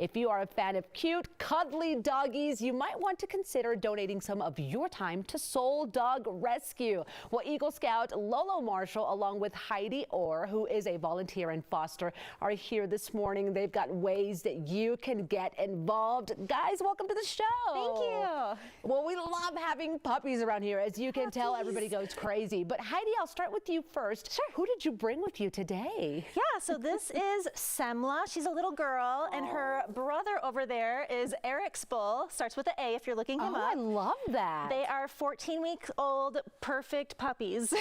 If you are a fan of cute, cuddly doggies, you might want to consider donating some of your time to Soul Dog Rescue. Well, Eagle Scout Lolo Marshall, along with Heidi Orr, who is a volunteer and foster, are here this morning. They've got ways that you can get involved. Guys, welcome to the show. Thank you. Well, we love having puppies around here. As you can tell, everybody goes crazy. But Heidi, I'll start with you first. Sure. Who did you bring with you today? Yeah, so this is Semla. She's a little girl, and her brother over there is Eric's bull. Starts with an A if you're looking him up. I love that. They are 14-week-old, perfect puppies.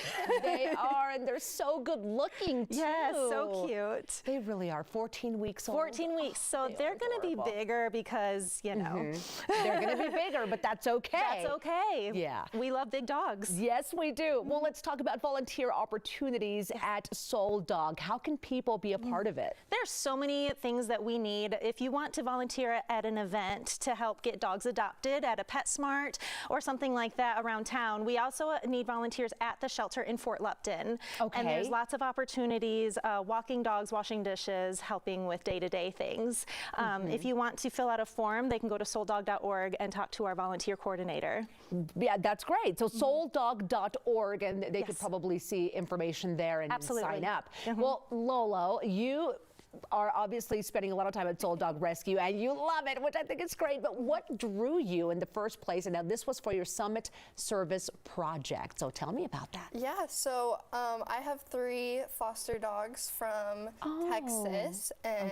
They are, and they're so good looking, too. Yes, so cute. They really are. 14 weeks old. 14 weeks. So they're going to be bigger because, you know. They're going to be bigger, but that's okay. That's okay. Yeah. We love big dogs. Yes, we do. Well, let's talk about volunteer opportunities at Soul Dog. How can people be a part of it? There's so many things that we need. If you want to volunteer at an event to help get dogs adopted at a PetSmart or something like that around town, we also need volunteers at the shelter in Fort Lupton. Okay. And there's lots of opportunities, walking dogs, washing dishes, helping with day-to-day things. If you want to fill out a form, they can go to souldog.org and talk to our volunteer coordinator. Yeah, that's great. So souldog.org, and they could probably see information there and sign up. Well, Lolo, you are obviously spending a lot of time at Soul Dog Rescue, and you love it, which I think is great. But what drew you in the first place? And now this was for your Summit Service Project. So tell me about that. Yeah, so I have 3 foster dogs from Texas, and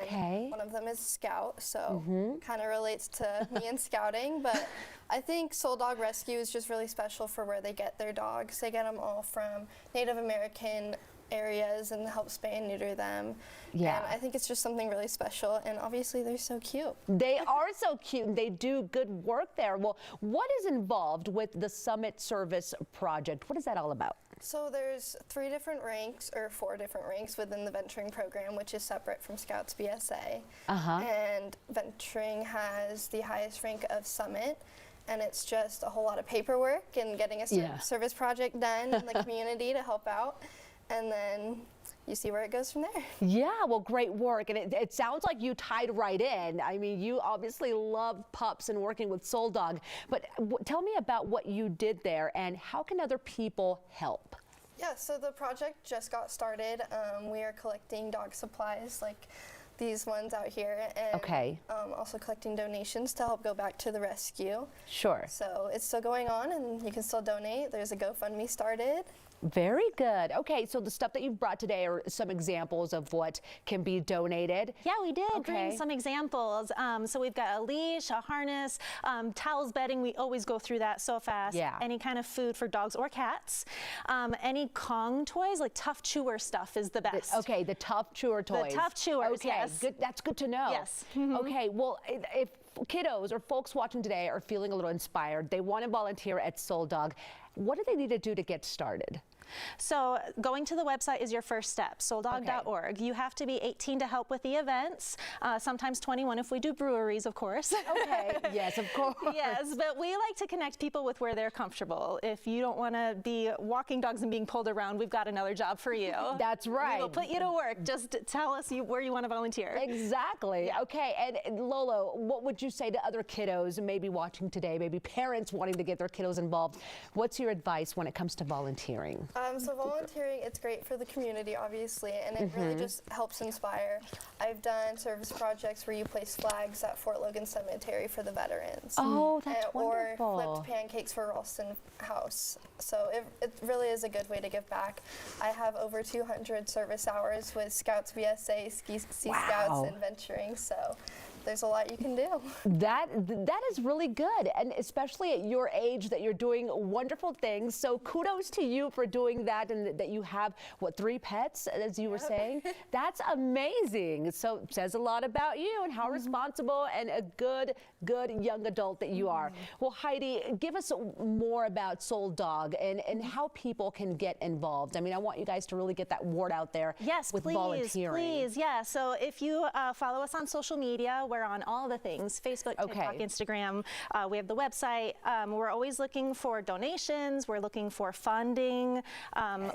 one of them is Scout, so kind of relates to me and scouting. But I think Soul Dog Rescue is just really special for where they get their dogs. They get them all from Native American areas and help spay and neuter them. Yeah. And I think it's just something really special, and obviously they're so cute. They are so cute, and they do good work there. Well, what is involved with the Summit Service Project? What is that all about? So there's 3 different ranks, or 4 different ranks within the venturing program, which is separate from Scouts BSA. And venturing has the highest rank of Summit, and it's just a whole lot of paperwork and getting a service project done in the community to help out. And then you see where it goes from there. Yeah, well, great work. And it sounds like you tied right in. I mean, you obviously love pups and working with Soul Dog. But tell me about what you did there and how can other people help? Yeah, so the project just got started. We are collecting dog supplies like these ones out here, and also collecting donations to help go back to the rescue. Sure. So it's still going on, and you can still donate. There's a GoFundMe started. Very good. Okay, so the stuff that you've brought today are some examples of what can be donated. Yeah, we did bring some examples. So we've got a leash, a harness, towels, bedding. We always go through that so fast. Yeah. Any kind of food for dogs or cats. Any Kong toys, like tough chewer stuff is the best. Okay, the tough chewer toys. The tough chewers, yes. Good. That's good to know. Yes. Okay, well, if kiddos or folks watching today are feeling a little inspired, they want to volunteer at Soul Dog, what do they need to do to get started? So going to the website is your first step, souldog.org. You have to be 18 to help with the events, sometimes 21 if we do breweries, of course. Okay, yes, of course. Yes, but we like to connect people with where they're comfortable. If you don't want to be walking dogs and being pulled around, we've got another job for you. That's right. We'll put you to work. Just tell us where you want to volunteer. Exactly. Yeah. Okay, and Lolo, what would you say to other kiddos maybe watching today, maybe parents wanting to get their kiddos involved? What's your advice when it comes to volunteering? So volunteering, it's great for the community, obviously, and it really just helps inspire. I've done service projects where you place flags at Fort Logan Cemetery for the veterans. Oh, that's wonderful. Or flipped pancakes for Ralston House. So it really is a good way to give back. I have over 200 service hours with Scouts BSA, Sea Scouts, and venturing, so there's a lot you can do. That is really good, and especially at your age that you're doing wonderful things. So kudos to you for doing that, and that you have, what, 3 pets, as you were saying? That's amazing. So it says a lot about you and how responsible and a good young adult that you are. Well, Heidi, give us more about Soul Dog and how people can get involved. I mean, I want you guys to really get that word out there with volunteering. Yes, please. Yeah, so if you follow us on social media, we're We're on all the things, Facebook, TikTok, Okay. Instagram. We have the website. We're always looking for donations. We're looking for funding.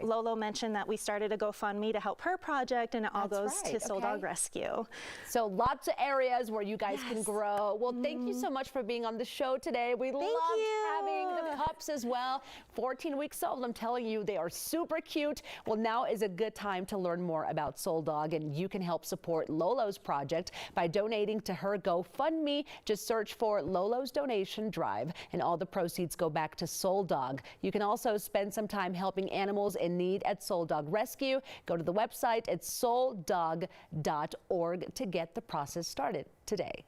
Lolo mentioned that we started a GoFundMe to help her project, and it all goes to Soul Dog Rescue. So lots of areas where you guys can grow. Well, thank you so much for being on the show today. We loved having the pups as well. 14 weeks old, I'm telling you, they are super cute. Well, now is a good time to learn more about Soul Dog, and you can help support Lolo's project by donating to her GoFundMe. Just search for Lolo's donation drive, and all the proceeds go back to Soul Dog. You can also spend some time helping animals in need at Soul Dog Rescue. Go to the website at souldog.org to get the process started today.